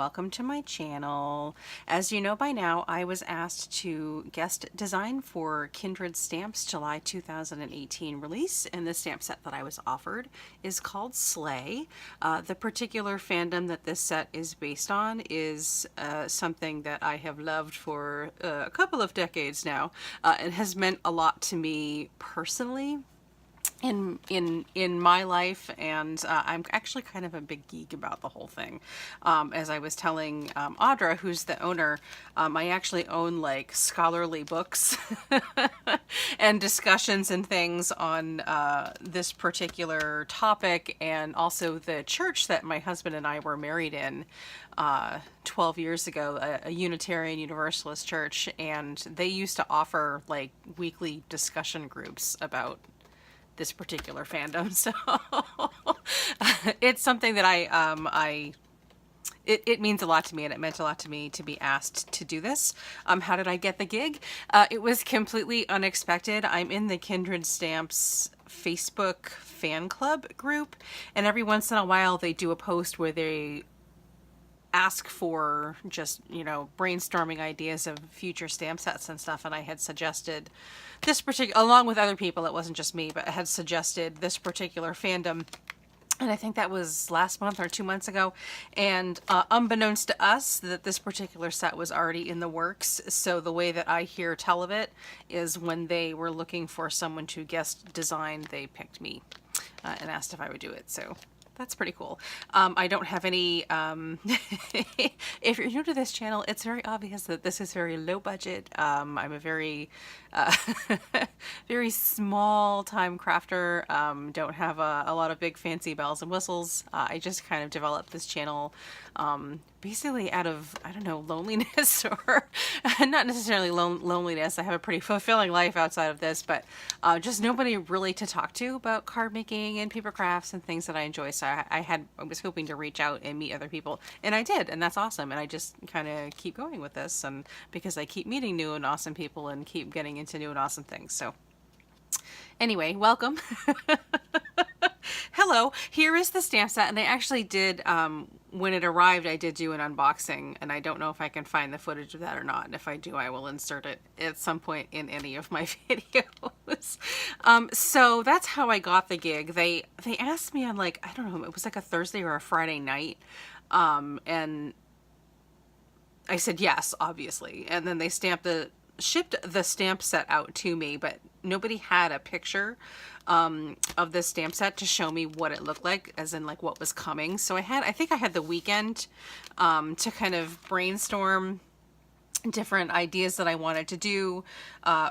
welcome to my channel. As you know by now, I was asked to guest design for Kindred Stamps July 2018 release, and the stamp set that I was offered is called Slay. The particular fandom that this set is based on is something that I have loved for a couple of decades now. It has meant a lot to me personally in my life, and I'm actually kind of a big geek about the whole thing. As I was telling Audra, who's the owner, I actually own like scholarly books and discussions and things on this particular topic, and also the church that my husband and I were married in 12 years ago, a Unitarian Universalist church, and they used to offer like weekly discussion groups about this particular fandom. So it's something that it means a lot to me, and it meant a lot to me to be asked to do this. How did I get the gig? It was completely unexpected. I'm in the Kindred Stamps Facebook fan club group, and every once in a while they do a post where they ask for just, you know, brainstorming ideas of future stamp sets and stuff, and I had suggested this particular, along with other people, it wasn't just me, but I had suggested this particular fandom, and I think that was last month or 2 months ago, and unbeknownst to us, that this particular set was already in the works. So the way that I hear tell of it is when they were looking for someone to guest design, they picked me and asked if I would do it. So that's pretty cool. I don't have any, if you're new to this channel, it's very obvious that this is very low budget. I'm a very, very small time crafter. Don't have a lot of big fancy bells and whistles. I just kind of developed this channel, basically out of, I don't know, loneliness, or not necessarily loneliness. I have a pretty fulfilling life outside of this, but just nobody really to talk to about card making and paper crafts and things that I enjoy. So I was hoping to reach out and meet other people, and I did, and that's awesome. And I just kind of keep going with this, and because I keep meeting new and awesome people and keep getting into new and awesome things. So anyway, welcome. Hello, here is the stamp set, and I actually did, when it arrived, I did do an unboxing, and I don't know if I can find the footage of that or not, and if I do, I will insert it at some point in any of my videos. So that's how I got the gig. They asked me on, like, I don't know, it was like a Thursday or a Friday night, and I said yes, obviously, and then they shipped the stamp set out to me, but nobody had a picture of this stamp set to show me what it looked like, as in like what was coming. So I think I had the weekend to kind of brainstorm different ideas that I wanted to do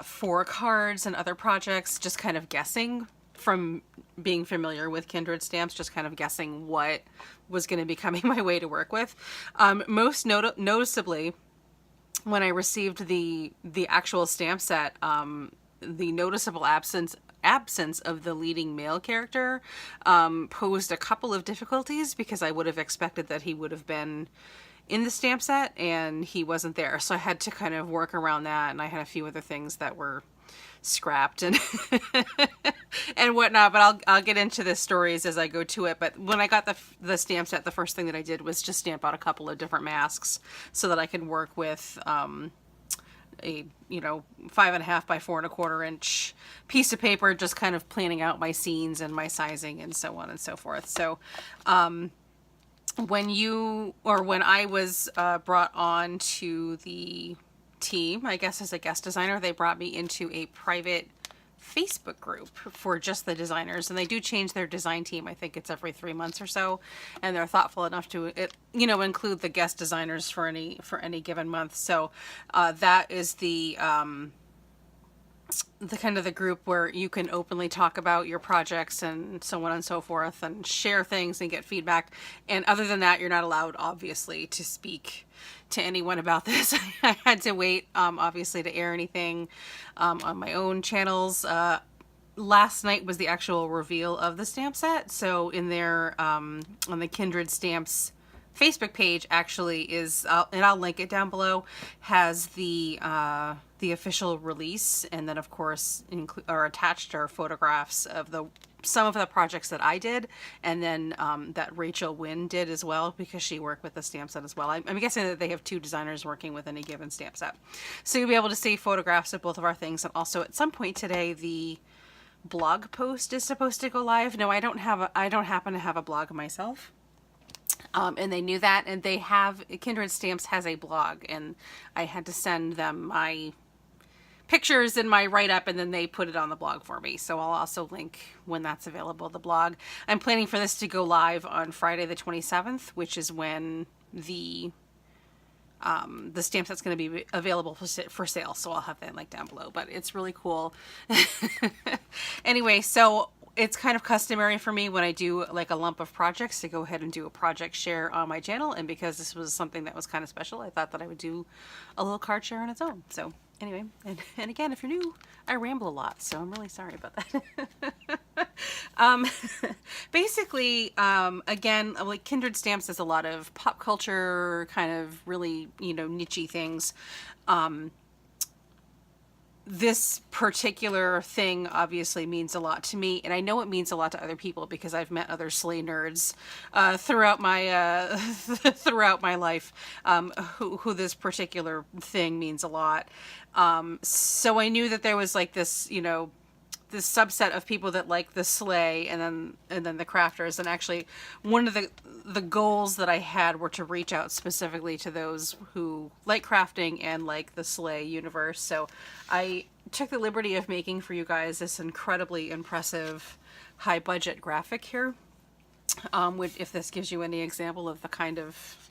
for cards and other projects, just kind of guessing from being familiar with Kindred Stamps, just kind of guessing what was going to be coming my way to work with. Most noticeably, when I received the actual stamp set, the noticeable absence of the leading male character posed a couple of difficulties, because I would have expected that he would have been in the stamp set and he wasn't there. So I had to kind of work around that, and I had a few other things that were scrapped and and whatnot, but I'll get into the stories as I go to it. But when I got the stamp set, the first thing that I did was just stamp out a couple of different masks so that I could work with a 5.5 by 4.25 inch piece of paper, just kind of planning out my scenes and my sizing and so on and so forth. So when I was brought on to the team, I guess as a guest designer, they brought me into a private Facebook group for just the designers, and they do change their design team. I think it's every 3 months or so, and they're thoughtful enough to include the guest designers for any given month. So that is the kind of the group where you can openly talk about your projects and so on and so forth, and share things and get feedback. And other than that, you're not allowed, obviously, to speak to anyone about this. I had to wait, obviously, to air anything on my own channels. Last night was the actual reveal of the stamp set. So in there, on the Kindred Stamps Facebook page, actually is, and I'll link it down below, has the official release, and then of course attached are photographs of the some of the projects that I did, and then that Rachel Wynn did as well, because she worked with the stamp set as well. I'm guessing that they have 2 designers working with any given stamp set. So you'll be able to see photographs of both of our things, and also at some point today the blog post is supposed to go live. No, I don't happen to have a blog myself. And they knew that, and they have, Kindred Stamps has a blog, and I had to send them my pictures and my write-up, and then they put it on the blog for me. So I'll also link when that's available, the blog. I'm planning for this to go live on Friday the 27th, which is when the stamp set's going to be available for sale. So I'll have that link down below, but it's really cool. Anyway, so it's kind of customary for me when I do like a lump of projects to go ahead and do a project share on my channel. And because this was something that was kind of special, I thought that I would do a little card share on its own. So anyway, and again, if you're new, I ramble a lot, so I'm really sorry about that. Basically, again, like Kindred Stamps does a lot of pop culture kind of really, niche-y things. This particular thing obviously means a lot to me, and I know it means a lot to other people because I've met other sleigh nerds throughout my throughout my life who this particular thing means a lot. So I knew that there was like this, this subset of people that like the sleigh, and then the crafters. And actually, one of the goals that I had were to reach out specifically to those who like crafting and like the sleigh universe. So I took the liberty of making for you guys this incredibly impressive high budget graphic here. If this gives you any example of the kind of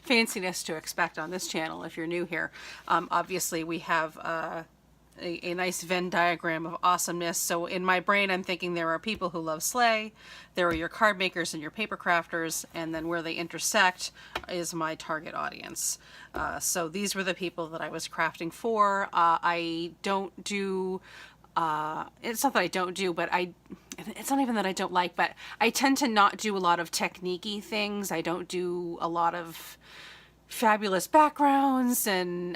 fanciness to expect on this channel if you're new here. Obviously we have a nice Venn diagram of awesomeness. So in my brain, I'm thinking there are people who love sleigh, there are your card makers and your paper crafters, and then where they intersect is my target audience. So these were the people that I was crafting for. I don't do, it's not that I don't do, but it's not even that I don't like, but I tend to not do a lot of technique-y things. I don't do a lot of fabulous backgrounds and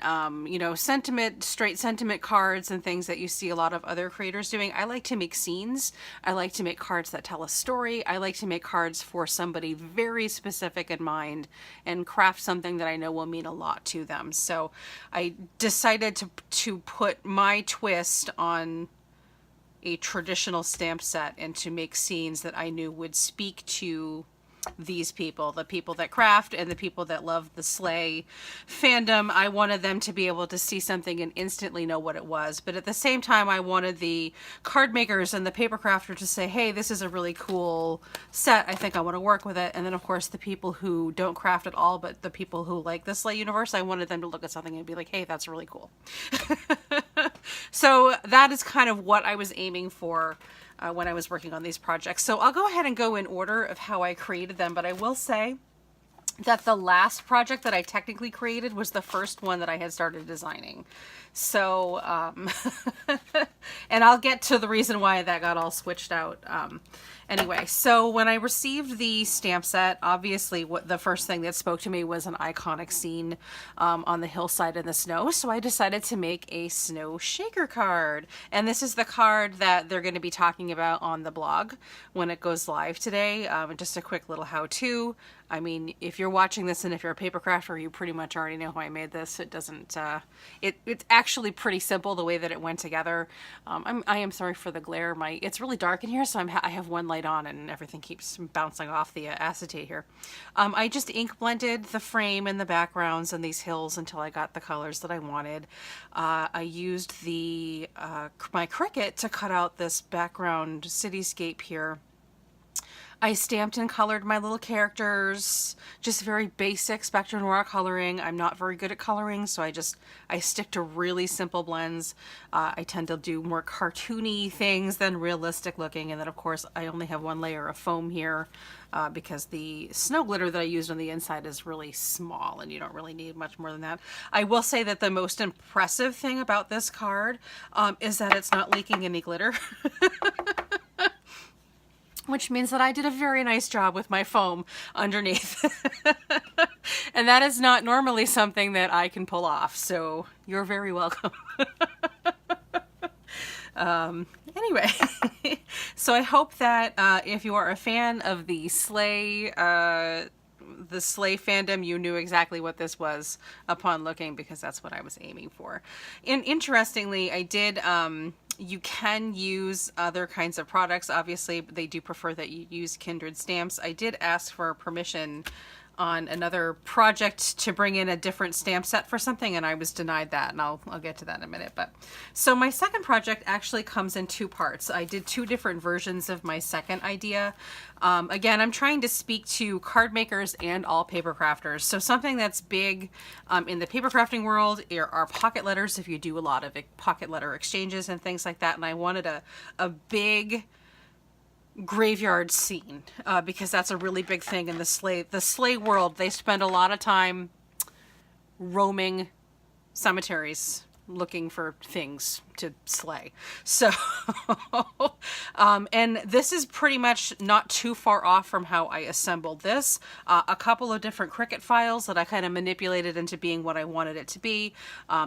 straight sentiment cards and things that you see a lot of other creators doing. I like to make scenes. I like to make cards that tell a story. I like to make cards for somebody very specific in mind and craft something that I know will mean a lot to them. So I decided to put my twist on a traditional stamp set and to make scenes that I knew would speak to these people, the people that craft and the people that love the sleigh fandom. I wanted them to be able to see something and instantly know what it was. But at the same time, I wanted the card makers and the paper crafter to say, hey, this is a really cool set. I think I want to work with it. And then of course the people who don't craft at all, but the people who like the sleigh universe, I wanted them to look at something and be like, hey, that's really cool. So that is kind of what I was aiming for when I was working on these projects. So I'll go ahead and go in order of how I created them, but I will say that the last project that I technically created was the first one that I had started designing. So, and I'll get to the reason why that got all switched out. Anyway, so when I received the stamp set, obviously what the first thing that spoke to me was an iconic scene on the hillside in the snow. So I decided to make a snow shaker card. And this is the card that they're going to be talking about on the blog when it goes live today. Just a quick little how-to. I mean, if you're watching this and if you're a paper crafter, you pretty much already know how I made this. It doesn't, it's actually pretty simple the way that it went together. I am sorry for the glare. It's really dark in here, so I have one light on and everything keeps bouncing off the acetate here. I just ink blended the frame and the backgrounds and these hills until I got the colors that I wanted. I used my Cricut to cut out this background cityscape here. I stamped and colored my little characters, just very basic Spectrum Noir coloring. I'm not very good at coloring, so I stick to really simple blends. I tend to do more cartoony things than realistic looking, and then of course I only have one layer of foam here because the snow glitter that I used on the inside is really small and you don't really need much more than that. I will say that the most impressive thing about this card is that it's not leaking any glitter. Which means that I did a very nice job with my foam underneath. And that is not normally something that I can pull off, so you're very welcome. Anyway, So I hope that if you are a fan of the Slay fandom, you knew exactly what this was upon looking, because that's what I was aiming for. And interestingly, I did, you can use other kinds of products. Obviously, they do prefer that you use Kindred stamps. I did ask for permission on another project to bring in a different stamp set for something, and I was denied that, and I'll get to that in a minute. But so my second project actually comes in two parts. I did two different versions of my second idea. Again, I'm trying to speak to card makers and all paper crafters. So something that's big in the paper crafting world are pocket letters, if you do a lot of pocket letter exchanges and things like that. And I wanted a big graveyard scene because that's a really big thing in the Slay world. They spend a lot of time roaming cemeteries looking for things to slay. So and this is pretty much not too far off from how I assembled this. A couple of different Cricut files that I kind of manipulated into being what I wanted it to be.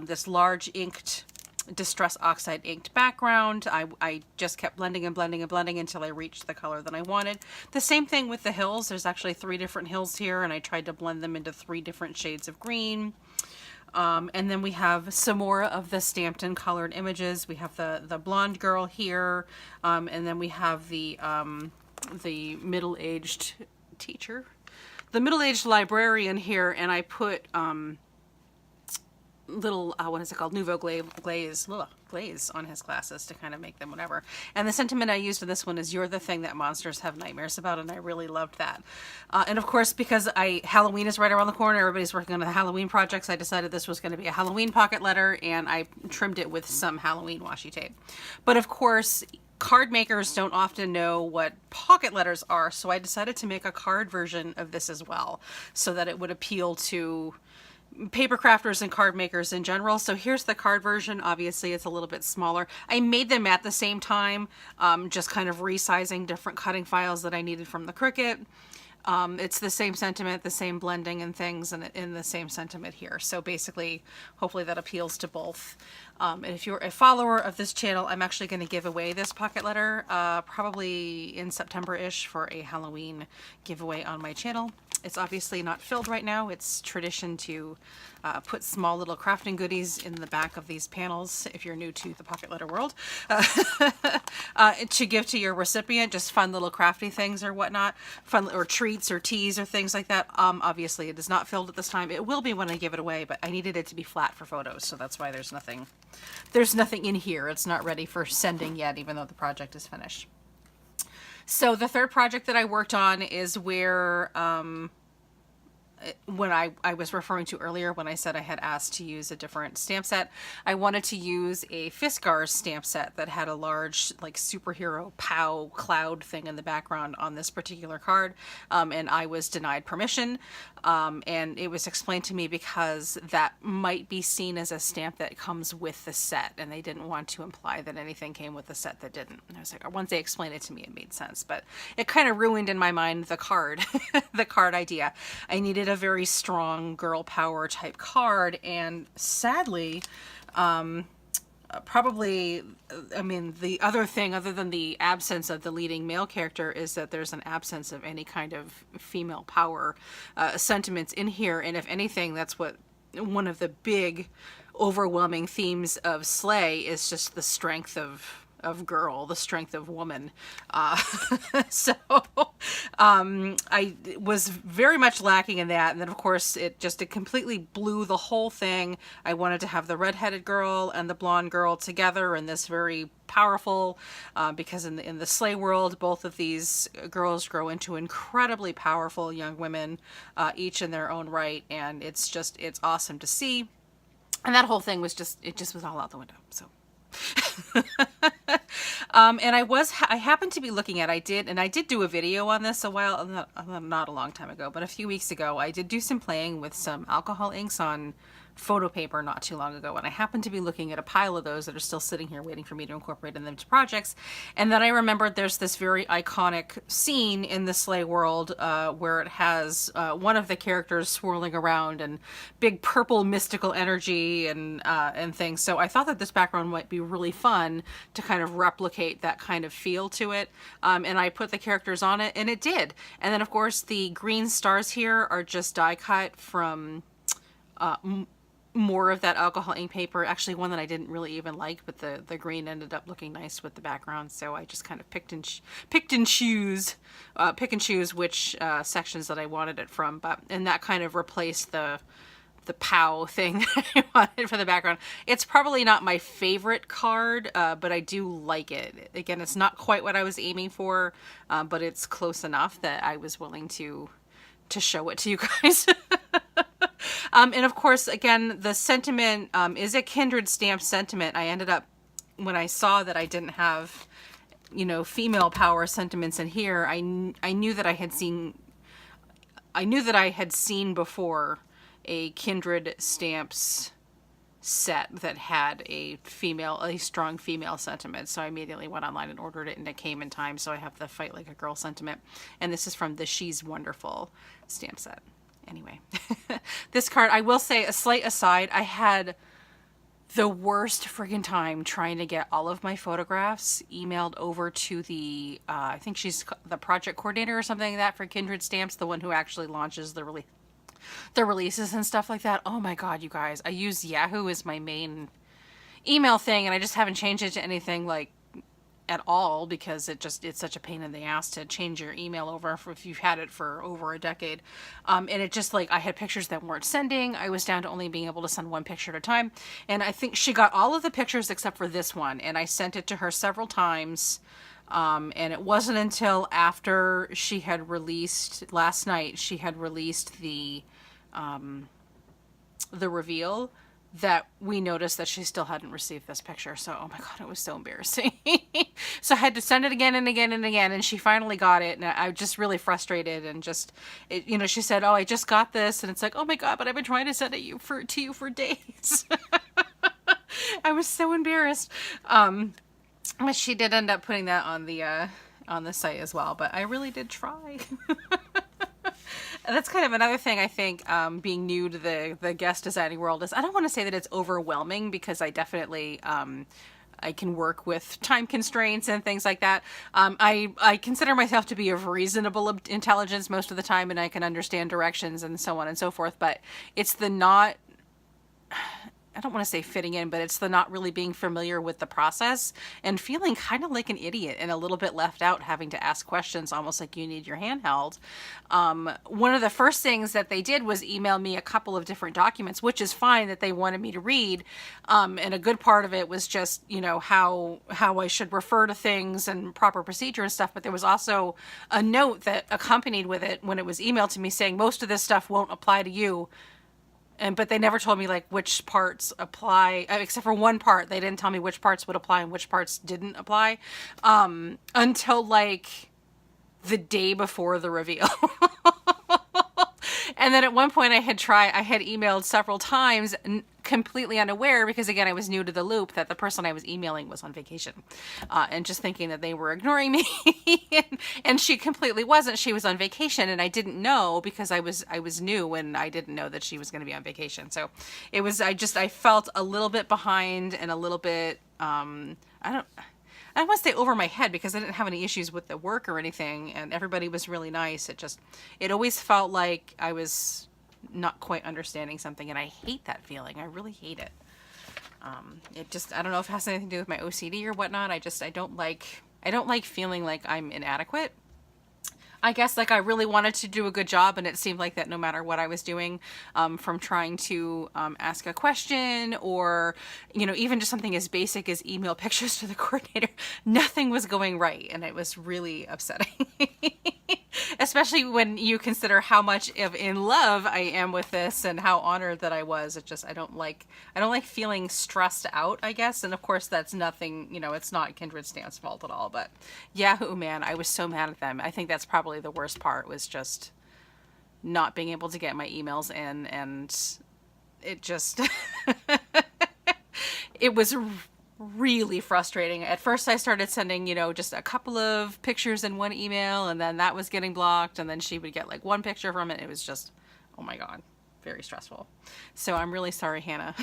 This large inked Distress Oxide inked background. I just kept blending and blending and blending until I reached the color that I wanted. The same thing with the hills. There's actually 3 different hills here, and I tried to blend them into 3 different shades of green. And then we have some more of the stamped and colored images. We have the blonde girl here, and then we have the middle-aged teacher, the middle-aged librarian here, and I put little what is it called, nouveau glaze on his glasses to kind of make them whatever. And the sentiment I used in this one is, "You're the thing that monsters have nightmares about," and I really loved that. And of course, because Halloween is right around the corner, everybody's working on the Halloween projects, I decided this was going to be a Halloween pocket letter, and I trimmed it with some Halloween washi tape. But of course, card makers don't often know what pocket letters are, so I decided to make a card version of this as well, so that it would appeal to paper crafters and card makers in general. So here's the card version. Obviously it's a little bit smaller. I made them at the same time, just kind of resizing different cutting files that I needed from the Cricut. It's the same sentiment, the same blending and things, and in the same sentiment here. So basically, hopefully that appeals to both. And if you're a follower of this channel, I'm actually going to give away this pocket letter probably in September-ish for a Halloween giveaway on my channel. It's obviously not filled right now. It's tradition to put small little crafting goodies in the back of these panels, if you're new to the pocket letter world, to give to your recipient, just fun little crafty things or whatnot, fun or treats or teas or things like that. Obviously it is not filled at this time. It will be when I give it away, but I needed it to be flat for photos, so that's why there's nothing in here. It's not ready for sending yet, even though the project is finished. So the third project that I worked on is where, when I was referring to earlier when I said I had asked to use a different stamp set, I wanted to use a Fiskars stamp set that had a large like superhero POW cloud thing in the background on this particular card, and I was denied permission, and it was explained to me because that might be seen as a stamp that comes with the set, and they didn't want to imply that anything came with the set that didn't. And I was like, once they explained it to me, it made sense, but it kind of ruined in my mind the card, the card idea. I needed a very strong girl power type card, and sadly, probably, I mean, the other thing other than the absence of the leading male character is that there's an absence of any kind of female power sentiments in here, and if anything, that's what one of the big overwhelming themes of Slay is, just the strength of girl, the strength of woman. So I was very much lacking in that. And then of course it completely blew the whole thing. I wanted to have the redheaded girl and the blonde girl together in this very powerful, because in the Slay world, both of these girls grow into incredibly powerful young women, each in their own right. And it's awesome to see. And that whole thing was it just was all out the window. So and I happened to be looking at, I did do a video on this a while, not a long time ago, but a few weeks ago, I did do some playing with some alcohol inks on photo paper not too long ago, and I happened to be looking at a pile of those that are still sitting here waiting for me to incorporate them into projects. And then I remembered there's this very iconic scene in the Slay world where it has one of the characters swirling around and big purple mystical energy and things. So I thought that this background might be really fun to kind of replicate that kind of feel to it. And I put the characters on it, and it did. And then of course the green stars here are just die cut from more of that alcohol ink paper, actually one that I didn't really even like, but the green ended up looking nice with the background, so I just kind of pick and choose which sections that I wanted it from. And that kind of replaced the POW thing that I wanted for the background. It's probably not my favorite card, but I do like it. Again, it's not quite what I was aiming for, but it's close enough that I was willing to show it to you guys. And of course, again, the sentiment is a Kindred stamp sentiment. I ended up, when I saw that I didn't have, you know, female power sentiments in here, I knew that I had seen before a Kindred stamps set that had a strong female sentiment. So I immediately went online and ordered it, and it came in time. So I have the Fight Like a Girl sentiment. And this is from the She's Wonderful stamp set. Anyway, this card, I will say, a slight aside, I had the worst friggin' time trying to get all of my photographs emailed over to the, I think she's the project coordinator or something like that for Kindred Stamps, the one who actually launches the releases and stuff like that. Oh my God, you guys, I use Yahoo as my main email thing, and I just haven't changed it to anything like at all, because it's such a pain in the ass to change your email over if you've had it for over a decade. And it just, like, I had pictures that weren't sending. I was down to only being able to send one picture at a time. And I think she got all of the pictures except for this one. And I sent it to her several times. And it wasn't until after she had released, last night, she had released the reveal, that we noticed that she still hadn't received this picture. So, oh my God, it was so embarrassing. So I had to send it again and again and again, and she finally got it, and I was just really frustrated, and you know, she said, oh, I just got this, and it's like, oh my God, but I've been trying to send it to you for days. I was so embarrassed. But she did end up putting that on the site as well, but I really did try. And that's kind of another thing, I think, being new to the guest designing world, is I don't want to say that it's overwhelming, because I definitely, I can work with time constraints and things like that. I consider myself to be of reasonable intelligence most of the time, and I can understand directions and so on and so forth, but it's the not, I don't want to say fitting in, but it's the not really being familiar with the process and feeling kind of like an idiot and a little bit left out, having to ask questions almost like you need your hand held. One of the first things that they did was email me a couple of different documents, which is fine, that they wanted me to read. And a good part of it was just, you know, how I should refer to things and proper procedure and stuff. But there was also a note that accompanied with it when it was emailed to me saying most of this stuff won't apply to you. But they never told me, like, which parts apply, except for one part. They didn't tell me which parts would apply and which parts didn't apply, until, like, the day before the reveal. And then at one point I had emailed several times, completely unaware, because again, I was new to the loop, that the person I was emailing was on vacation, and just thinking that they were ignoring me. And she completely wasn't. She was on vacation, and I didn't know, because I was new, and I didn't know that she was going to be on vacation. So it was, I felt a little bit behind, and a little bit, I don't want to say over my head, because I didn't have any issues with the work or anything, and everybody was really nice. It always felt like I was not quite understanding something, and I hate that feeling. I really hate it. I don't know if it has anything to do with my OCD or whatnot. I don't like feeling like I'm inadequate. I guess, like, I really wanted to do a good job, and it seemed like that no matter what I was doing, from trying to ask a question, or, you know, even just something as basic as email pictures to the coordinator, nothing was going right, and it was really upsetting. Especially when you consider how much in love I am with this, and how honored that I was. I don't like feeling stressed out, I guess. And of course that's nothing, you know, it's not Kindred Stamps' fault at all, but Yahoo, man, I was so mad at them. I think that's probably the worst part, was just not being able to get my emails in, and it just, it was really frustrating. At first I started sending, you know, just a couple of pictures in one email, and then that was getting blocked, and then she would get like one picture from it. It was just, oh my God, very stressful. So I'm really sorry, Hannah,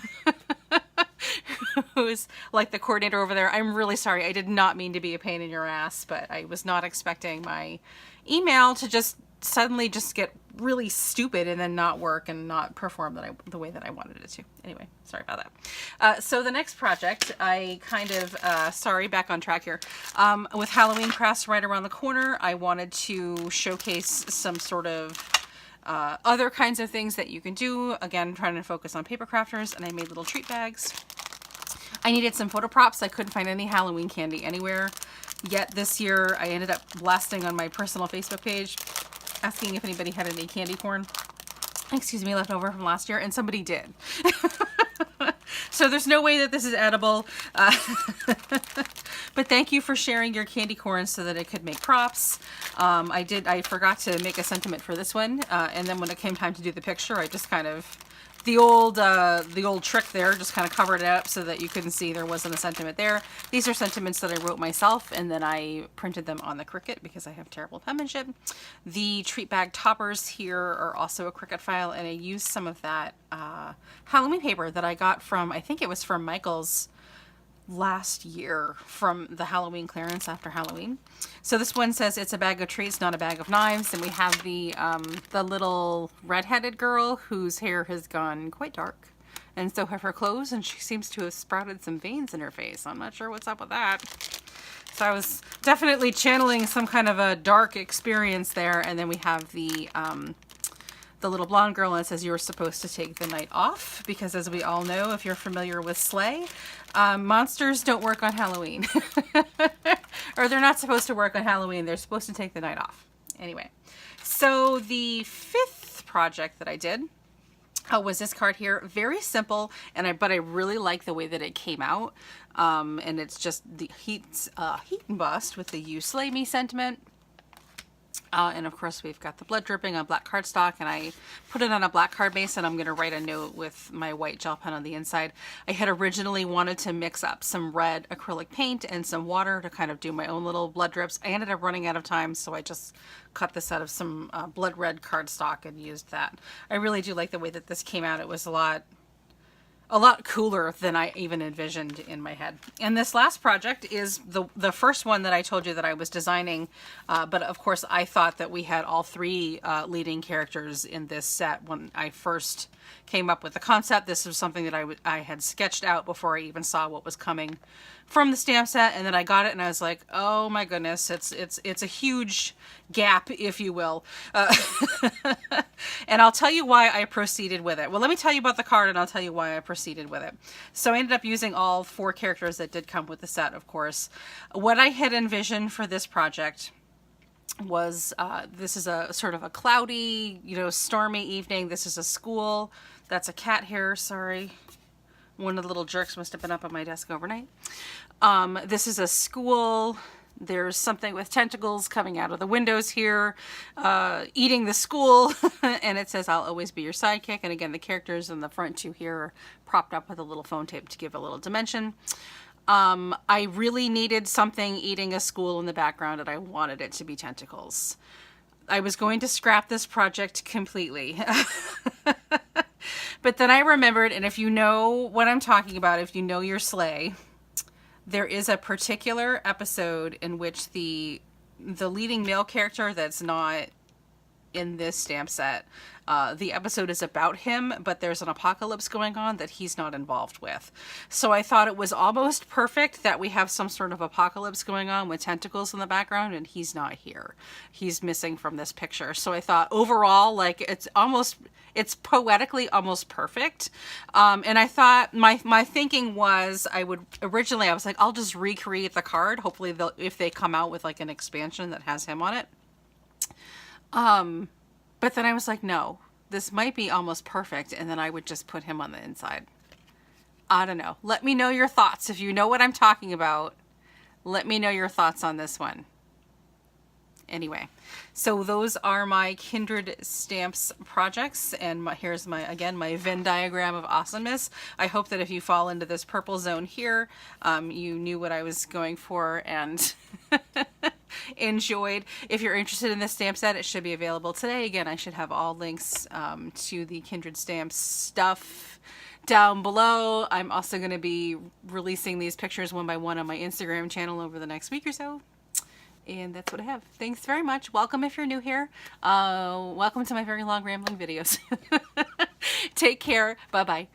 who's like the coordinator over there. I'm really sorry. I did not mean to be a pain in your ass, but I was not expecting my email to just suddenly just get really stupid and then not work and not perform the way that I wanted it to. Anyway, sorry about that. So the next project, I kind of, sorry, back on track here. With Halloween crafts right around the corner, I wanted to showcase some sort of other kinds of things that you can do. Again, trying to focus on paper crafters, and I made little treat bags. I needed some photo props. I couldn't find any Halloween candy anywhere yet this year. I ended up blasting on my personal Facebook page, asking if anybody had any candy corn, excuse me, left over from last year, and somebody did. So there's no way that this is edible. But thank you for sharing your candy corn so that it could make props. I forgot to make a sentiment for this one. And then when it came time to do the picture, I just kind of, the old trick there, just kind of covered it up so that you couldn't see there wasn't a sentiment there. These are sentiments that I wrote myself, and then I printed them on the Cricut because I have terrible penmanship. The treat bag toppers here are also a Cricut file, and I used some of that Halloween paper that I got from, I think it was from Michael's last year, from the Halloween clearance after Halloween. So this one says it's a bag of treats, not a bag of knives. And we have the little redheaded girl whose hair has gone quite dark, and so have her clothes, and she seems to have sprouted some veins in her face. I'm not sure what's up with that. So I was definitely channeling some kind of a dark experience there. And then we have the little blonde girl, and it says you were supposed to take the night off, because as we all know, if you're familiar with Slay, monsters don't work on Halloween. Or they're not supposed to work on Halloween. They're supposed to take the night off. Anyway, so the fifth project that I did was this card here. Very simple, but I really like the way that it came out. And it's just the heat embossed with the "You Slay Me" sentiment. And of course we've got the blood dripping on black cardstock, and I put it on a black card base, and I'm going to write a note with my white gel pen on the inside. I had originally wanted to mix up some red acrylic paint and some water to kind of do my own little blood drips. I ended up running out of time, so I just cut this out of some blood red cardstock and used that. I really do like the way that this came out. It was a lot cooler than I even envisioned in my head. And this last project is the first one that I told you that I was designing, but of course I thought that we had all three leading characters in this set when I first came up with the concept. This was something that I had sketched out before I even saw what was coming from the stamp set, and then I got it and I was like, oh my goodness, it's a huge gap, if you will. And I'll tell you why I proceeded with it. Well, let me tell you about the card, and I'll tell you why I proceeded with it. So I ended up using all four characters that did come with the set, of course. What I had envisioned for this project was, this is a sort of a cloudy, stormy evening. This is a school. That's a cat hair, sorry. One of the little jerks must have been up on my desk overnight. This is a school. There's something with tentacles coming out of the windows here, eating the school. And it says, "I'll always be your sidekick." And again, the characters in the front two here are propped up with a little phone tape to give a little dimension. I really needed something eating a school in the background, and I wanted it to be tentacles. I was going to scrap this project completely. But then I remembered, and if you know what I'm talking about, if you know your Slay, there is a particular episode in which the leading male character that's not in this stamp set, the episode is about him, but there's an apocalypse going on that he's not involved with. So I thought it was almost perfect that we have some sort of apocalypse going on with tentacles in the background, and he's not here. He's missing from this picture. So I thought overall, like, it's poetically almost perfect. And I thought my thinking was I was like, I'll just recreate the card. Hopefully if they come out with like an expansion that has him on it. But then I was like, no, this might be almost perfect. And then I would just put him on the inside. I don't know. Let me know your thoughts. If you know what I'm talking about, let me know your thoughts on this one. Anyway, so those are my Kindred stamps projects, and here's again my Venn diagram of awesomeness. I hope that if you fall into this purple zone here, you knew what I was going for and enjoyed. If you're interested in this stamp set, it should be available today. Again, I should have all links to the Kindred stamps stuff down below. I'm also going to be releasing these pictures one by one on my Instagram channel over the next week or so. And that's what I have. Thanks very much. Welcome if you're new here. Welcome to my very long rambling videos. Take care. Bye-bye.